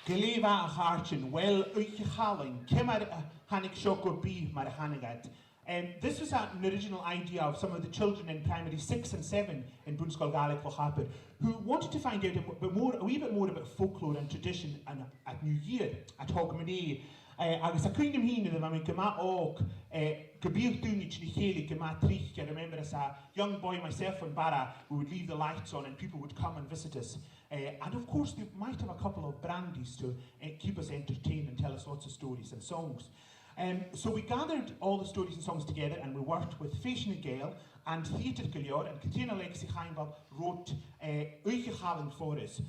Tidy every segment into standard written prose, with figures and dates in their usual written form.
Geleva a Harchin, well, Uichaling, Kimar Hanik Shoko B, Marhanigat. This was an original idea of some of the children in primary 6 and 7 in Bunskol Gaelic Lochapper who wanted to find out a wee bit more about folklore and tradition and at New Year at Hogmanay. Agus a cuinim hína the mami gyma og gybi'r dwnich ni cheli gyma trich. I remember as a young boy myself and Bara, we would leave the lights on and people would come and visit us. And of course they might have a couple of brandies to keep us entertained and tell us lots of stories and songs. So we gathered all the stories and songs together and we worked with Fashion Gale and Theatre Gilior, and Katrina Lexi Heimbach wrote Uichaling for us.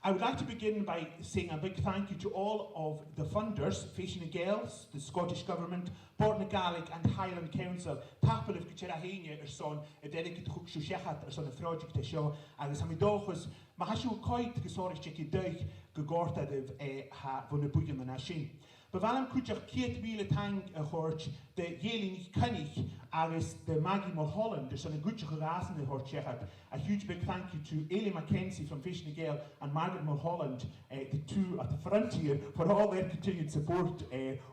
I would like to begin by saying a big thank you to all of the funders, Fashion Gales, the Scottish Government, Port Gaelic and Highland Council, Tapel of Kucherahenia son, a delegate Huxushechat son a project to show, and as Hamidochus, Mahashu Koit, Gesorish Cheki Duich, Gogorta de Ha Vunabugan the Nashin. Bevalem Kuchach Kiet Wheeler Tang a Horch, the Yeling Kunich, Aris, the Maggie Mulholland, there's son a good Rasen the Horchechat. A huge big thank you to Ailey Mackenzie from Fashion Gale and Margaret Mulholland, the two at the frontier, for all their continued support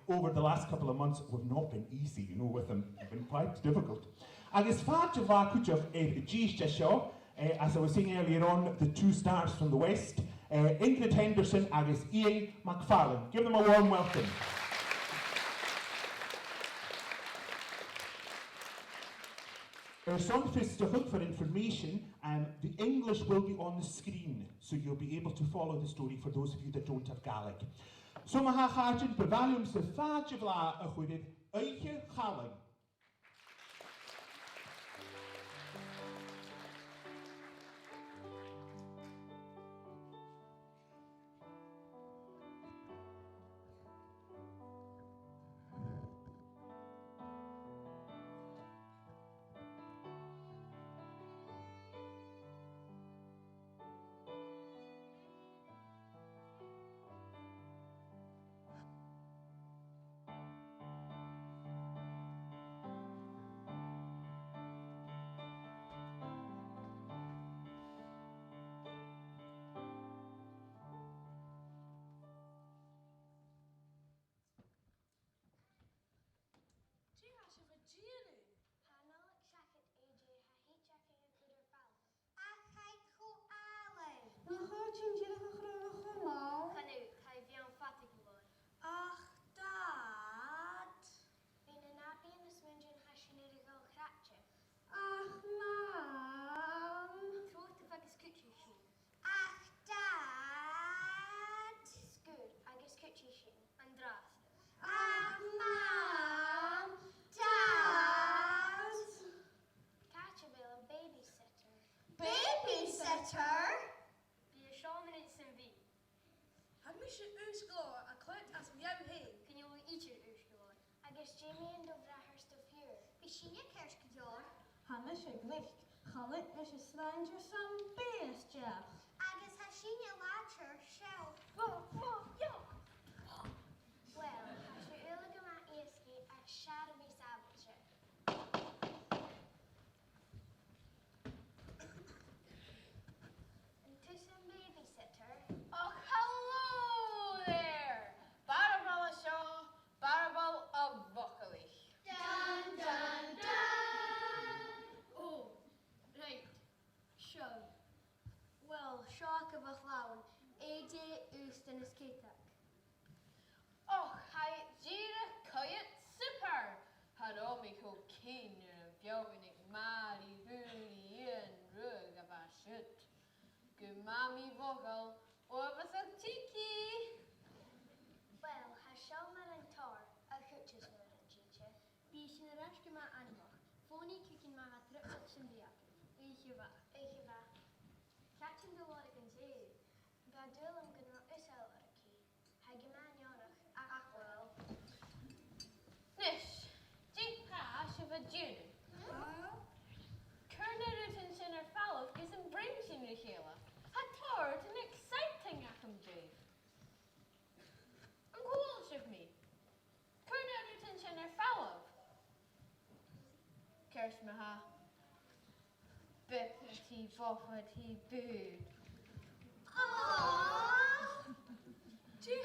over the last couple of months. We've not been easy, you know, with them. It's been quite difficult. And as far as Va Kuchach Gishta Shaw, as I was saying earlier on, the two stars from the West, Ingrid Henderson and Ian McFarlane. Give them a warm welcome. Our song is to look for information, and the English will be on the screen, so you'll be able to follow the story for those of you that don't have Gaelic. So maha chartin bevalums the fadge of la a chwydid Uiche Chaling. Ach, Dad. Been a nappy in the swingeon hashing a girl cratcher. Ach, Mom. Throw the fuck is coochie sheen. Ach, Dad. Scoot, I guess coochie sheen. And draft. Ach, Mom. Dad. Catcherville, a babysitter. Babysitter? Be a shaman in St. Had me should Usklar a clint as we have heen. Can you only eat your Usklar? I guess Jamie and Dovra her stuff here. Be she a kerskador? Hamish a glick. Chalit is a stranger some beers, Jeff. I guess Hashinya Latcher shell. Yo! Well, has your Uligama Eski at Shadowy Savage. And to some babysitter. Oh, hello there! Barabal Shaw, Barabal of Vocally. Dun dun dun! Oh, right. Show. Well, shock of a clown. AJ Euston is Ketak. Oh, hi, Jira Kayat Super. Haromi ko keen bjornik mari huli en rug abashut. Gumami vogel or tiki. Well, Hashelman and Tar, a coaches word and teacher. Bishin Rashkima Anbach. Phony kicking my trip of Shindiak. Eichiva. Catching the water can say. Gadulam gonna isel a key. Hageman Yorach. Well. Nish, Jika Shivajun. Kerner Sinner Fallow is embracing the Hela. Hator, an exciting Akum Jave. And cool of me. Kerner Sinner Fallow. Kershmaha. Bippity boppity boo. Aww! Gee,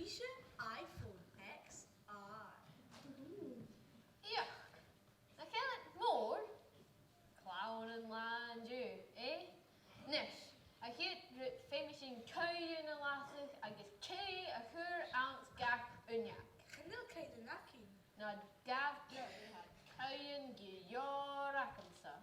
Misha iPhone XR. Yuck. I kill it more. Clown and land you, eh? Nish, I hate root famishing cow in the lasses, I guess kay a hur ounce gap unyak. Chanel kind of knacking. Na gap had cow gi your Arkansas.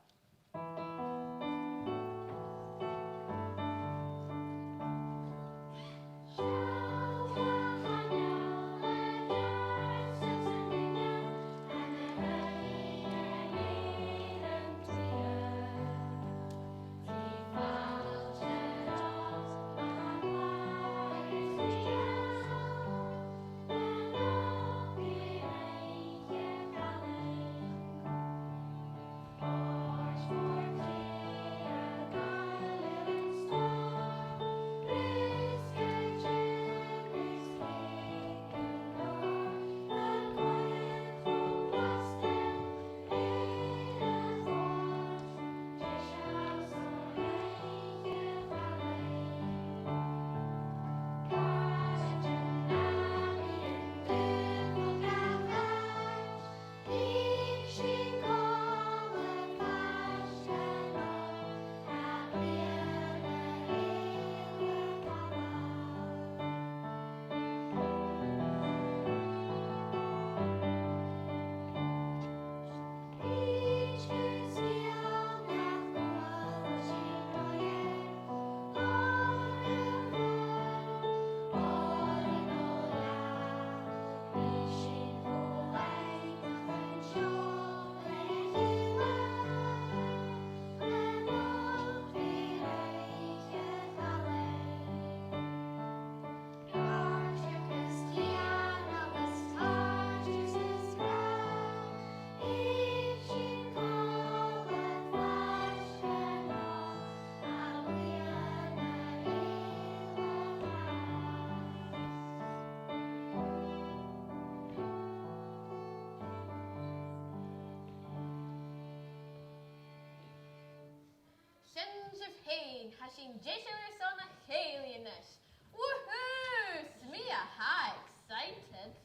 Shins of Hain, hashing Jeshulis on a alienness. Woohoo! Smea, hi, excited.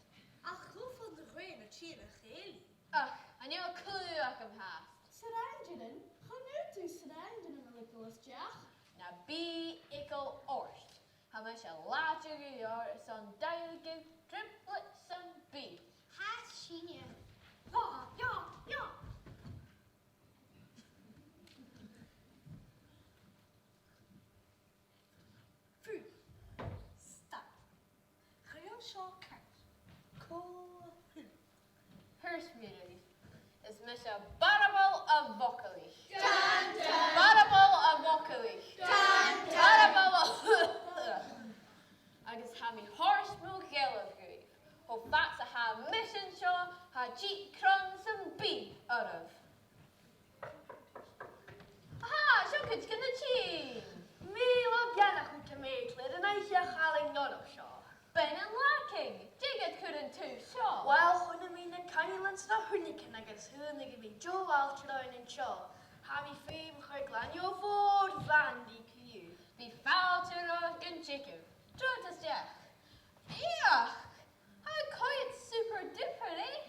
Ach, go van de rain a chain a geli. Ugh, I knew a clue I can pass. Sarangin, gaan nu toe Sarangin in Nicholas Jack? Now be ickle orst. How much a later you are, son deilge triplets and beef. Hashinia. Ja. Food. Stop. Ga je zo kijken? Cool. Here's beauty. Is Mr. Barable of Vocally. Barable of Vocally. Barable. I just have me horse milk yellow grief. Hope that's a ha mission show, ha cheek crumbs and beef out of. Aha, so could get the cheese. Me love Jana goed te meetlid en hij zegt haling not of zo. Ben and lacking. Jigget couldn't too show. Wel, hun min de kanjelens na hunniken en het hun ik be Joe Walterdine en show. Ha mi fame ga glanjo voor van die kuur. Be foul to rock and chicken. Truth is Jack. Yeah. How quiet super duper, eh?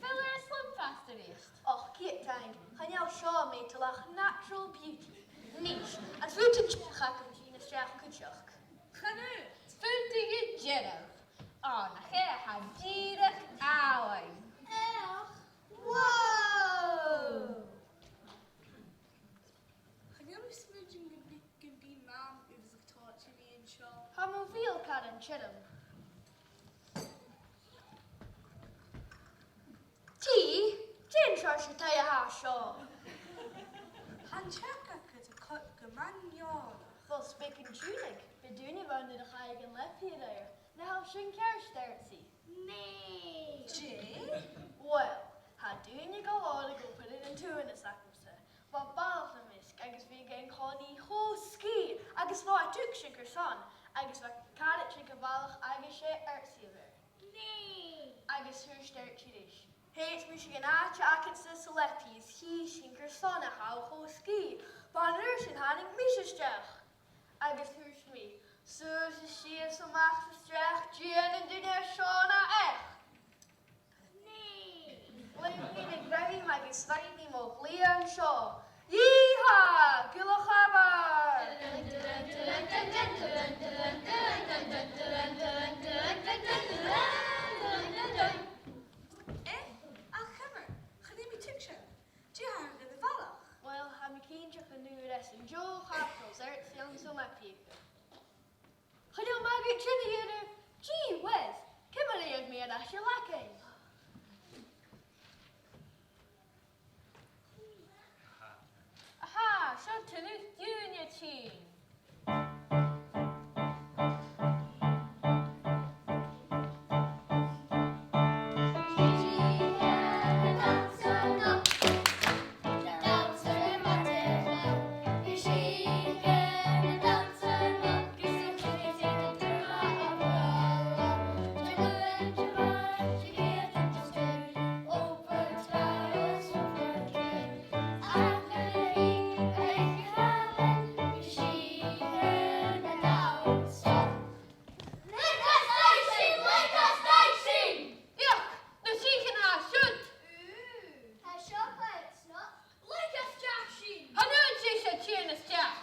Filler a slim faster east. Och, kiet tank, han jou show me te lach natural beauty. Niche. En vloeten ga kan zien een straf kutjak. Ga nu. Funtige Jeddo. Oh, nachher ha dierig awing. Echt? Wow! Ga je nu smidgen gebied naam over zich tortje mee en zo? Ha mo veel kan en chillum. Tea? Jen charge te je ha show. Han checka kut a cut gemanjona. Wel spreken tuurlijk. We doen niet wanneer de ga ik een lepje daar. Nou, zijn kerststertie. Nee. Jay? Well, ha doen je go all go put it into in a sakse. Wat baal van mis, agus we gaan gewoon niet ho ski. Agus wat a tuk shinker son. Agus wat kadet shinker balig agus je ertsie weer. Nee. Agus her stertje dis. Heet Michigan aatje akens de selecties. He shinker son a hou ho ski. Wanneer zijn haning misjesdag. Agus her me. So ze zie zo macht verstracht Gian and Dinner Shauna F. Leif ni de Greggy Maggie Snuggy ni mo Leon Shaw. Yeehaw! Gulachaba! Ach, Kimmer, ga die met Tiksje? Die haar de bevallig. Wel, ha mi kindje genoeg rest en Joe Hartels, er het jan zo met pieken. Ga je maar geen chinny hier? Gee whiz, Kimmer leert meer dat je lekker. Aha, zo tenus junior team. Yeah.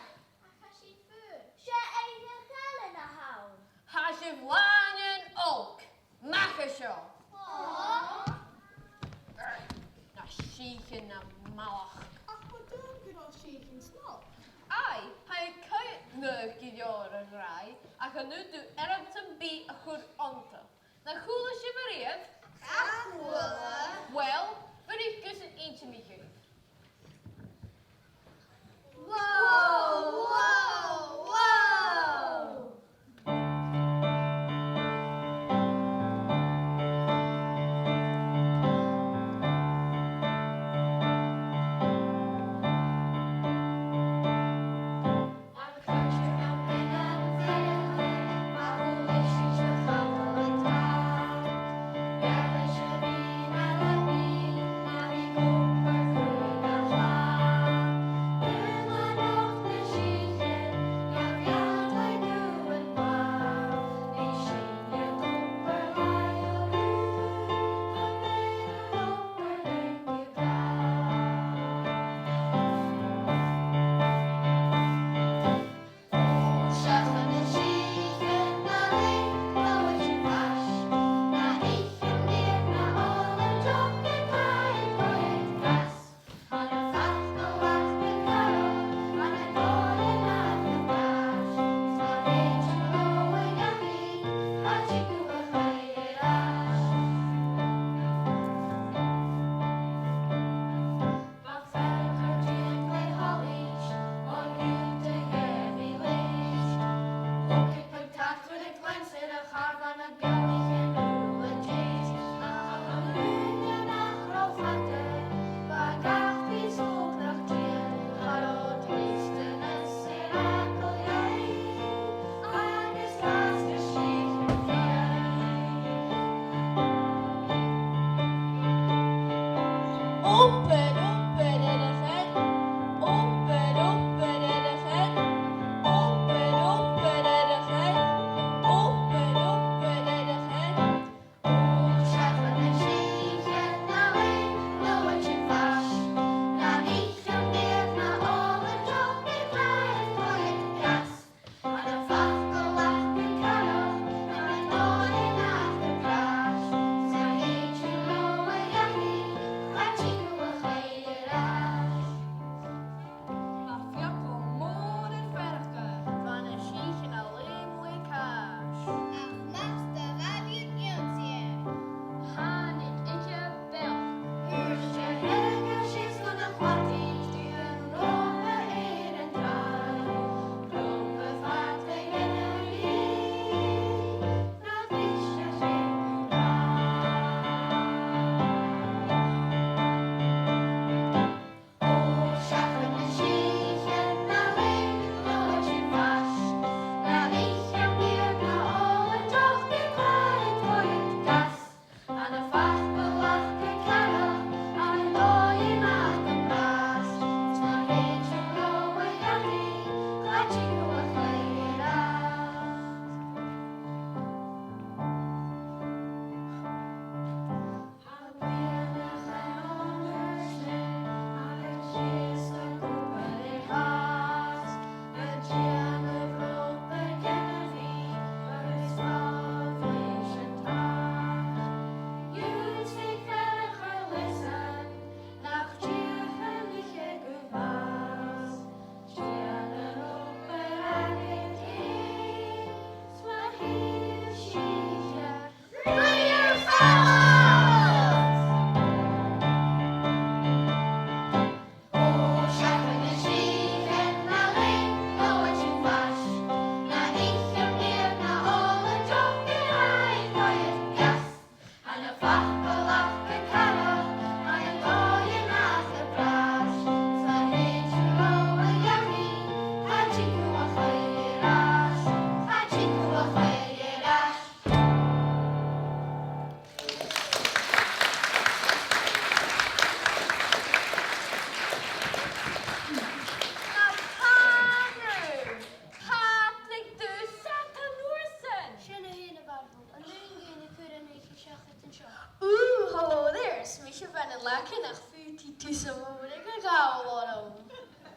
Ooh, hallo there. Smisje van een lakken en vuurt die tussen me. Ik ga wel om.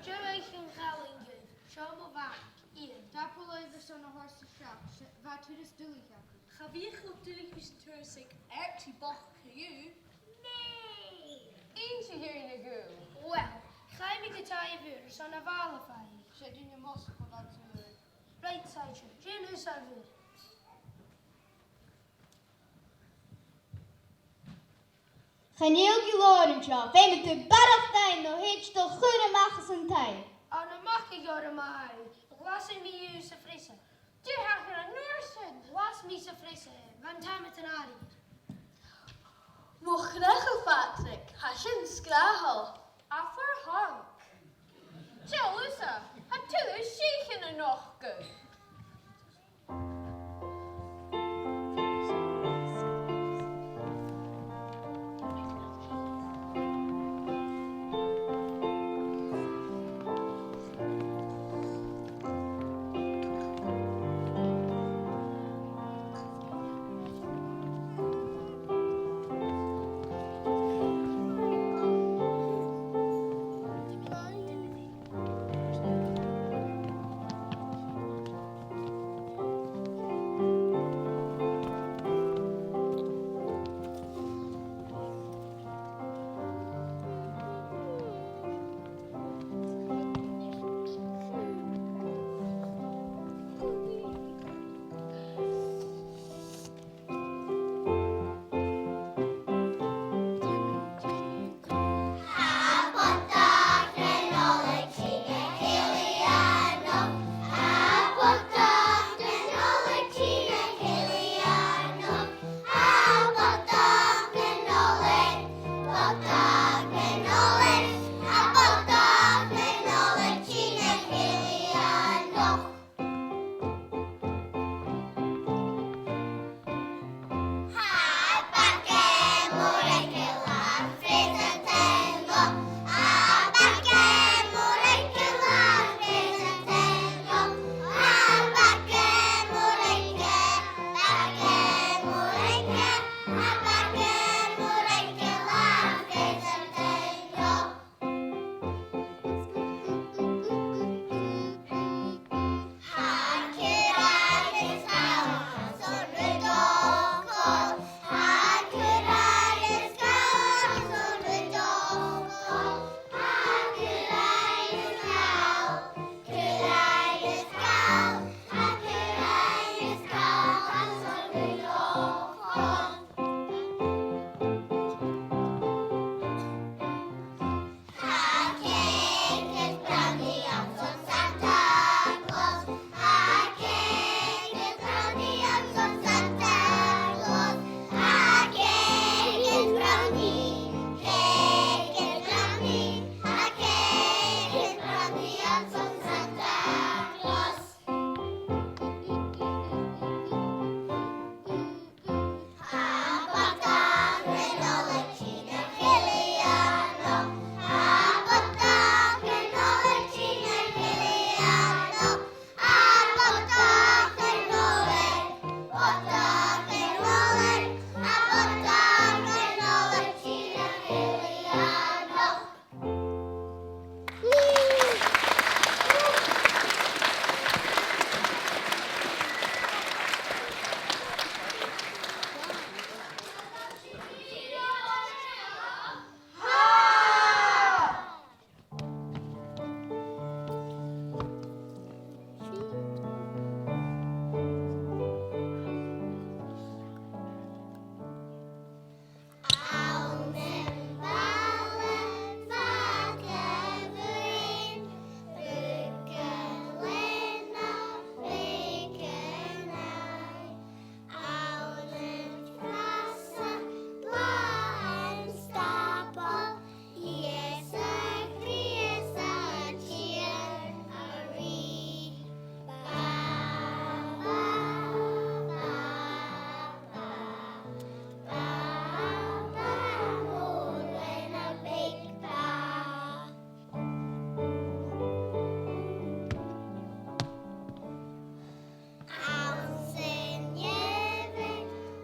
Jerry ging gallingen. Schau mal waar. Hier, daar pullover zo'n horse schap. Waar tu dus doe ik Ga weer goed doen, dus het is ik echt die bach je. Nee. Eentje hier in de goe. Wel, ga je met de taaie vuur, zo'n avale vijf. Zet in je mos voor dat te right side. Geen is aan vuur. Geen heel gelorentje, wij met de barrefijn, nog heet de goede macht zijn tijd. Oh, dan mag ik jou maar. Laat me je ze frissen. Je gaat er een Noorsen. Laat me ze frissen. Want hij met een adi. Mocht graag Patrick. Has je een skrahel? Affer Hank. Zo, Lisa. Heb je de zieken er nog goed?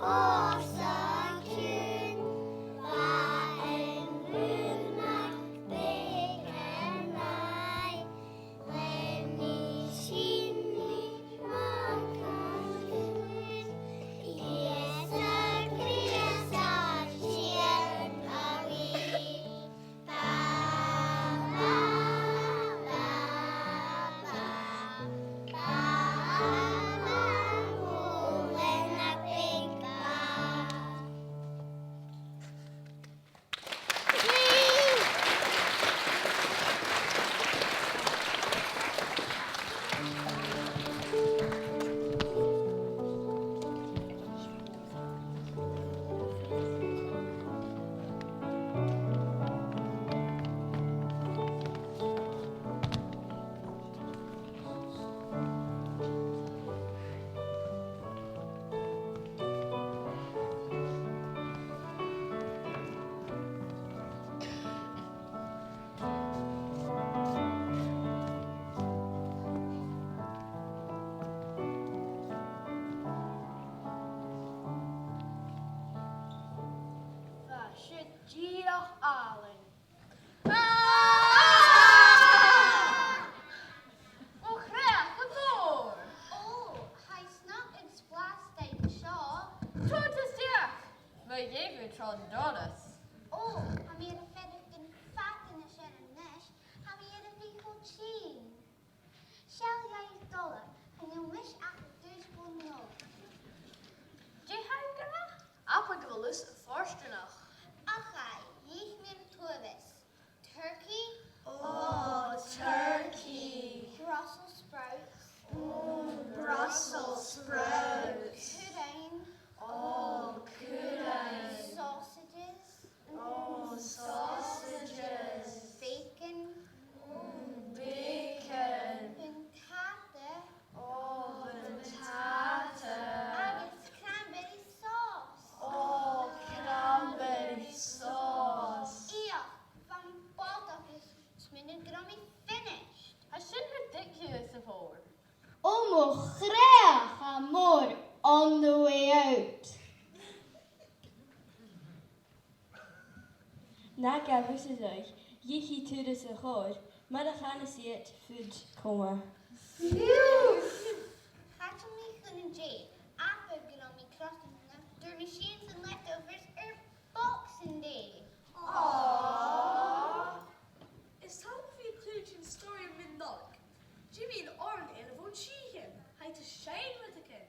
Oh, so cute. Wij geven Tron Doris. Oh, han vi er fedden vaten en zijn nes. Han vi er niet goed zien. Shell jij je dollar. En je mis achter dus voor nog. Je huigera? Apa go lus a forster noch. Achai, je meer toerist. Turkey, Oh, turkey. Brussels sprouts, Brussels sprouts. pudding, Oh, pudding. sausages, Oh, sausages. bacon, Bacon. puntate, Oh, patata. agus cranberry sauce. Oh, cranberry sauce. Ia, van Baldock is minder grummy finished. I shouldn't ridiculous before. Almost graag and more on the way out. Na gafis is euch, jichi tudes a chor, maar de gaan het food komen. Gaat je me kunnen jay? Apple grummy crossing door machines and leftovers er Boxing Day. Aww. It's time for you to the story of Mindalk. Jimmy and Oren in a von Sheehan. Hij te shine with the kid.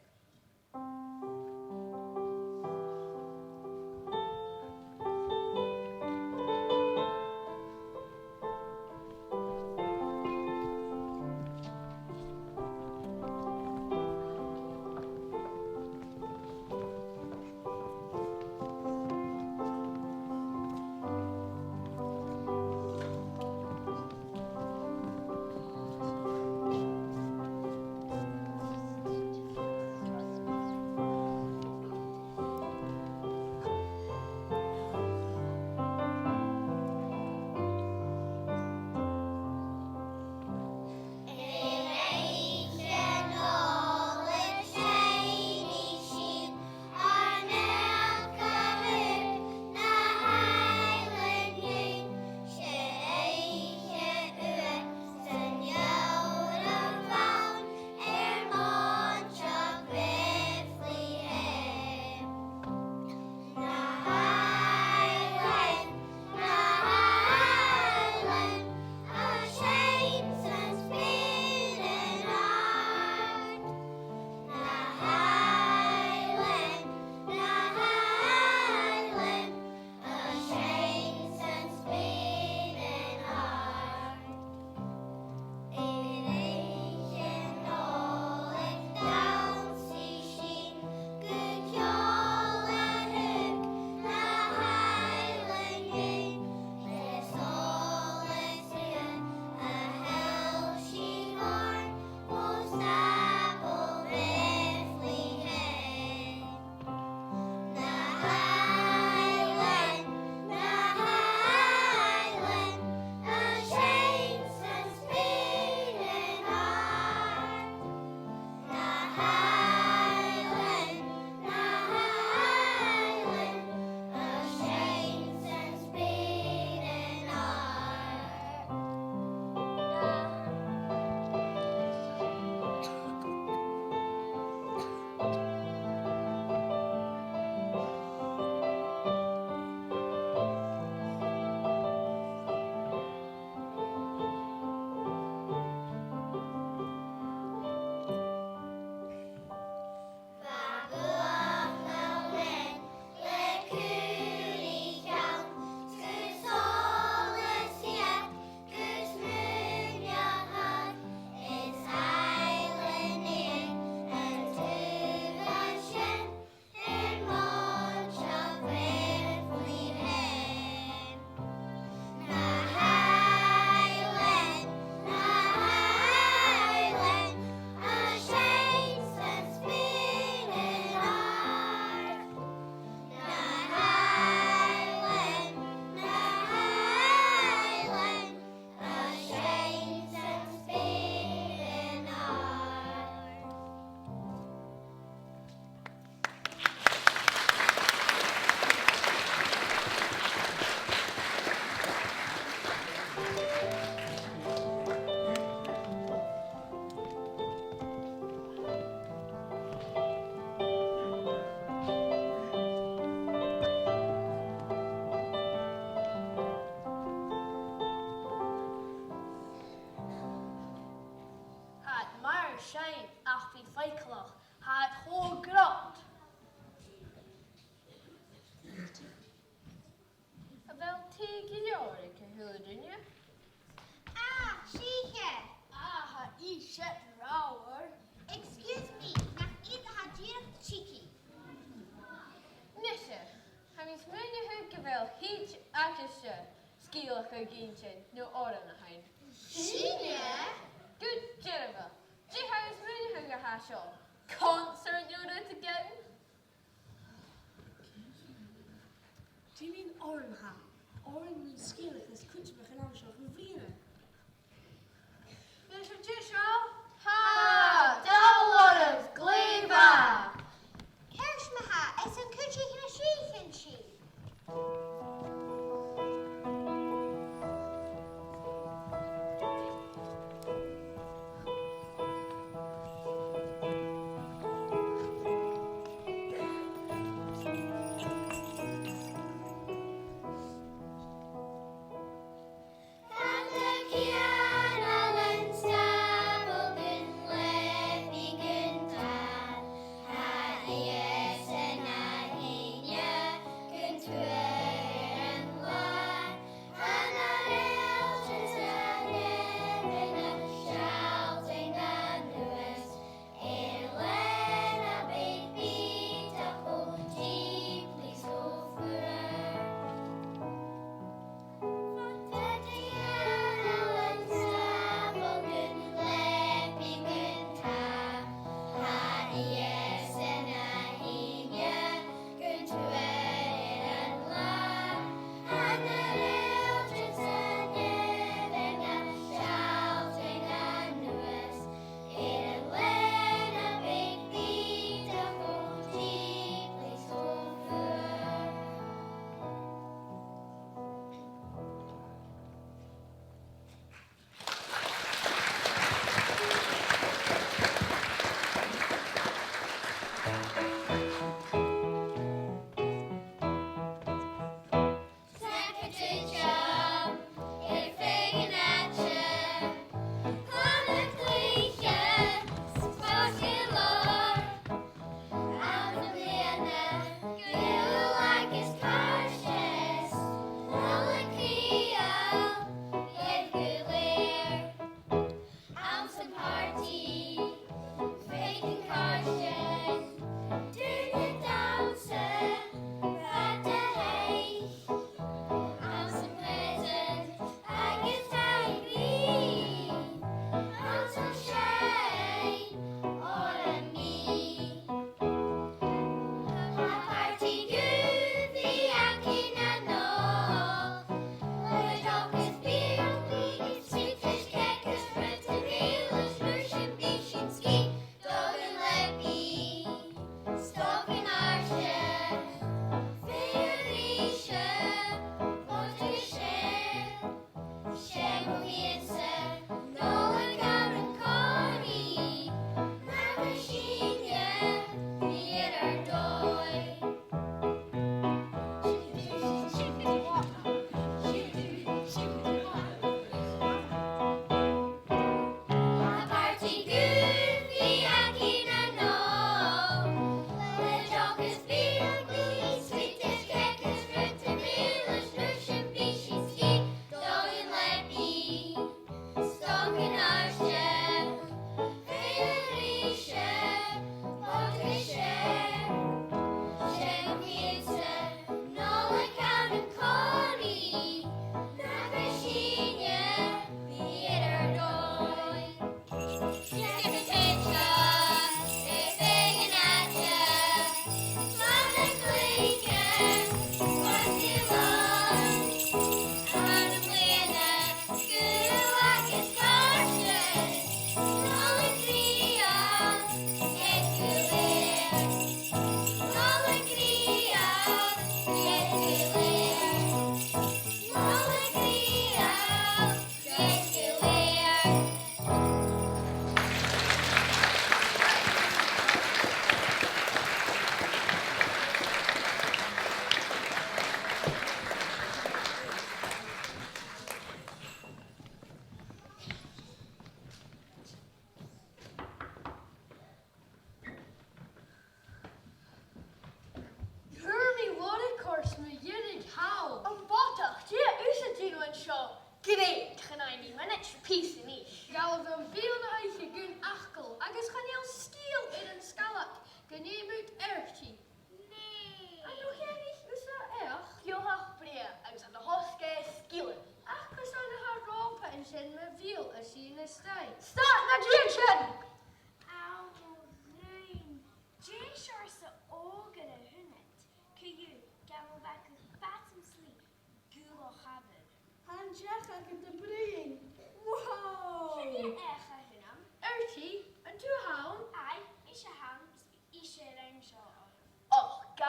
fel hyd achisio sgilach o gynchen no oran a hain. Good Jennifer. She has many hunger hasho. Concert you're to get. Do you mean Oren ha? Oren means skillet is kutschmach en anschaaf van vrienden. Dus een tjusjo? Ha! Double of Gleba! Kershmaha, is een kutje in een sheikhenshi. Tante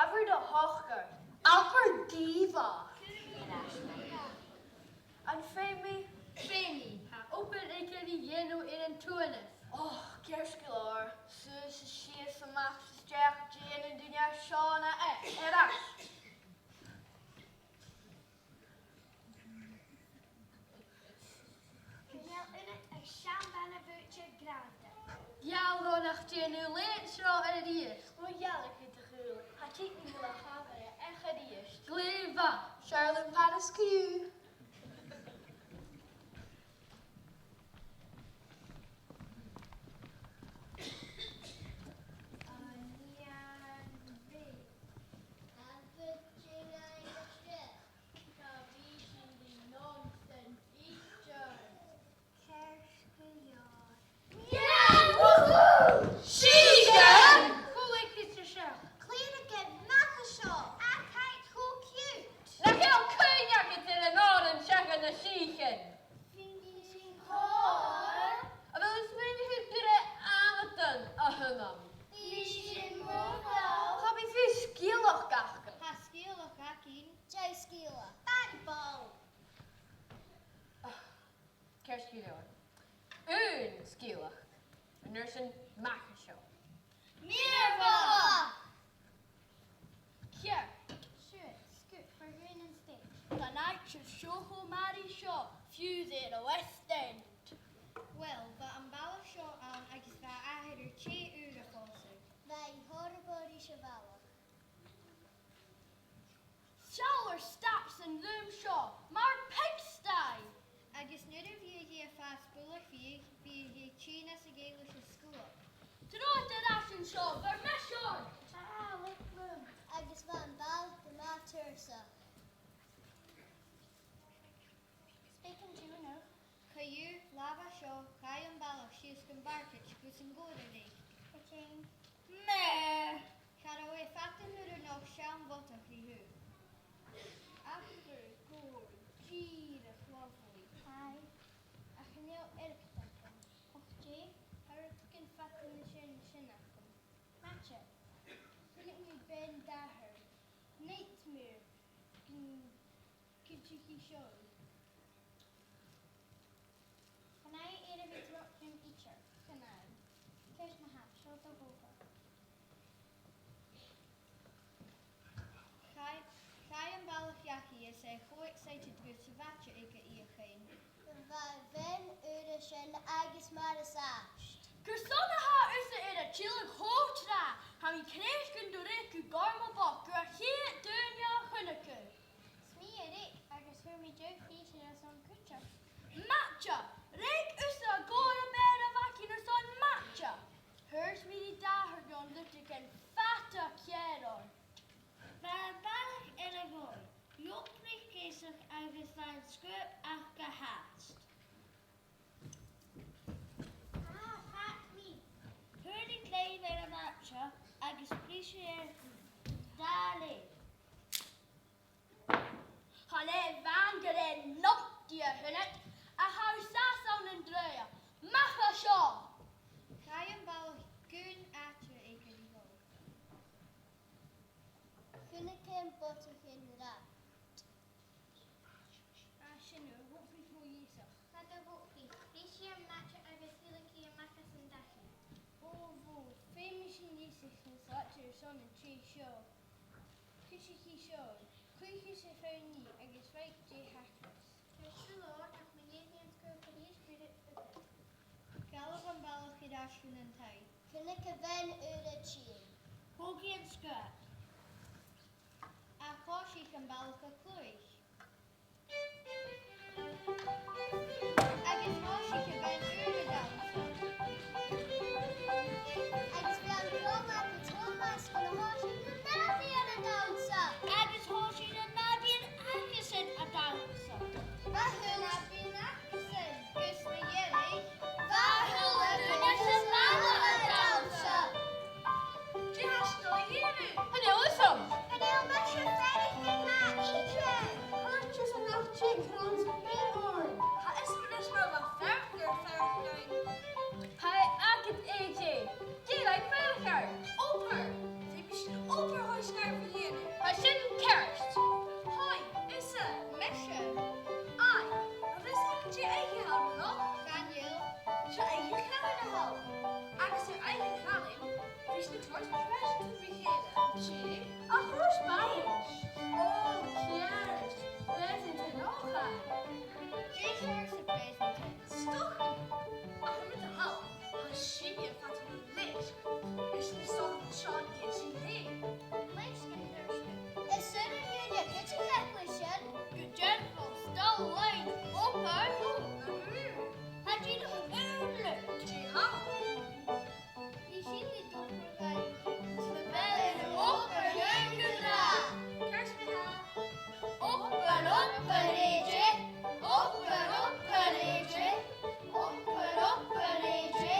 Ever the hochger. Ever diva. And Femi? Femi, ha open ik die jeno in een toenis. Oh, kerskelaar. Zus, shees, macht, sterk, jene, dunja, shana, rash. Knel in het en schaam bijna buitje grande. Ja, Ronach, je nu leert zo en het eerst. Maar jelle, ik te gul. Had ik niet willen hebben en gediest. Gleva. Charlotte Padescu. Hoe ik dit jezelf? Kleine makkenshow. I kijk hoe cute. Dan heel kun je het in een oren zeggen de zieken. Vind je zien hoor? En dan is mijn huttere avond ahunam. Die zien moeder. Heb je veel skillig kakken? Ha skilla kakin. Jay skilla. Badball. Kerskilo. Een skillig. En er is een makkershow. Mirva. Ja. Sure, scoot for green and stick. The night of Shoho Mari Shaw, fuse in the West End. Well, but I'm balla show on agus va ahir che ura fosig. Vai horribody shavala. Shower stops in Loom Shaw, Mar Pigsty. Agus nuidir bhí hí fast buller fi hí China sa Gaelish school. Tonight the Russian Shaw, Vermeshon. Ah, look room. Agus van bal the matursa. Speaking to you now. Caillou, lava show, Kayan Bala, she's Gumbarkich, Gusin Godani. Kaching. Meh. Caraway Fatin Huder no Sham Vota Fihu. After good, gee, that's lovely. Hi. Achanil Erktakum. Och G. Hurricane Fatin the Shin Shinakum. Matcha. Philip me Ben Daher. Nightmare. Kitchiki Show. Can I eat a bit rock from teacher? Can I? Here's my hat. Show the over. Ryan Balafyaki is so excited with Savacha Ika Iachin. Van Udishin Agus Marisach. Gersonneha is er in a chilling hotra. How he kreeg kun door ik garma bak. Hier dunja hunneke. Smee Rick Agus Hermie Joe Feature as on Kutcher. Matcha. Rick is a gore bere vakin er son matcha. Hers me die dager gon lutte ken fata kjeron. Van Balak in a boy. Joprik Kesach Agus Van Script Afka Hatched. Ah, fat me. Hurdy clay in a matcha. Agus appreciate Dali. Halle vangeren not die hunnet. A house sass on and dreya. Macha shaw. Ryan Balak Goon Atcher Ika Ho. Kunnikin Butterkin Rat. Ashinu, what people use us? Kada Wokfi. Bishia Matcha Agus Hiliki and Makas and Dashi. Oh, famous in Yusuf and such a son and tree show. Kishiki show. Kukish if only Agus right J Hackers. Hello, I'm Magnesium School for the Spirit for this. Galavan Balakidashun and Tai. Kunnika Ven Uda Chin. Hogi and Skirt. Akoshi can Balaka Chloe. Agus Hoshi can Ben Uda Dancer. Agus Van Roma the Thomas for the Hoshi the Navian a dancer. Agus Hoshi the Navian Akison a dancer. Vahul Navian Akison. Gus the Yeri. Vahul Vanessa Mala a dancer. Just a year. En heel is hem. And he'll measure anything that eating. Mission Kerst. Hi, is Misha. Ai, wat is ek je eigen houden nog? Daniel. Je eigen houden hou. Agus je eigen houden. Is niet wat best te beginnen. Zie? Ach, roos bijens. Oh, kerst. Present en ogen. Jason is de president. Stok. Ach, met de hal. Als zie je wat een lees. Is niet zo dat Sean is heen. Is er hier je kitchen cat Je gentle stel lijn op haar. Had je nog een uurlijk? Zie hou. Je ziet dit toch voorbij. We bellen op en leukera. Kerstverhaal. Op een rijtje. Op een rijtje. Op een rijtje.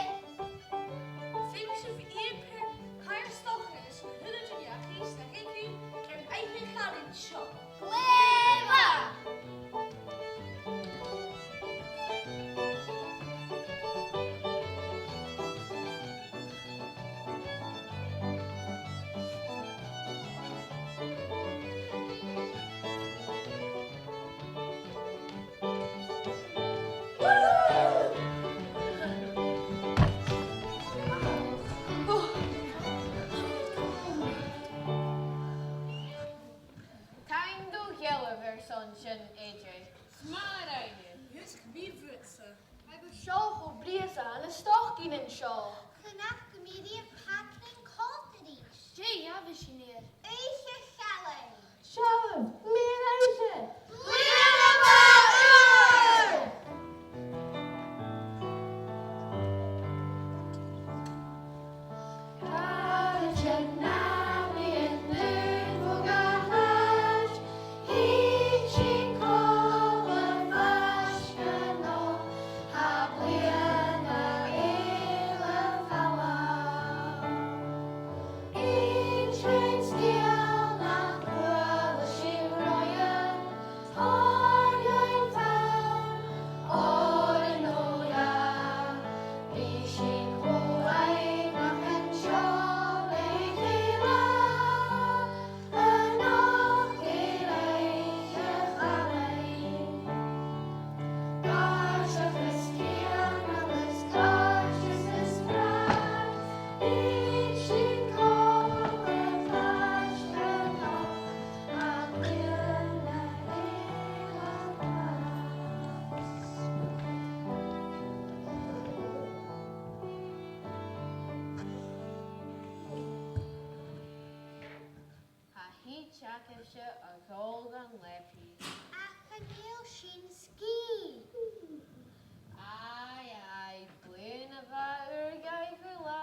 Vind je voor één per haar stokken is een hulletje jachtjes naar ik u en eigen gaan in de shop. Clever! Tango Gilliver Sunshine AJ. Here's Kvievritse. Hij was zo goed brezen en een stokje in show. Vannacht comedian Patrick Coltridge. Jee, ja, we zien hier. Eigen gallen. Sjouwen, meer huizen. Chakisha a golden leppies. Achanil Shinski. Ai, Blunava Urgaivula.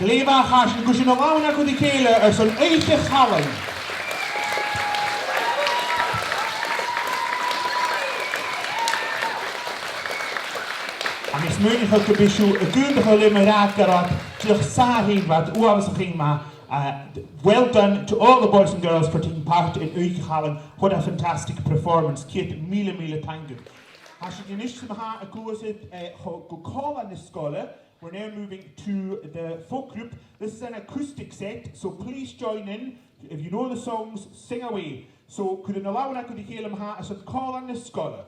Glefa Hashin Gushin Alauna Kudikela is een eigen gallen. En is menig ook een beetje een kundige limeraat gehad, terug sahen wat ouders ging maar. Well done to all the boys and girls for taking part in eigen gallen. What a fantastic performance. Kit mille tango. Als je niet zo maar een koers call on the scholar. We're now moving to the folk group. This is an acoustic set, so please join in. If you know the songs, sing away. So, could you allow me to hear them as a call on the scholar?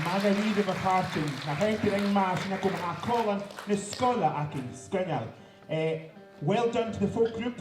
Margarida McCartan, na helping ring mas na gum ha colan na scola ac yn sgwennol. Well done to the folk group.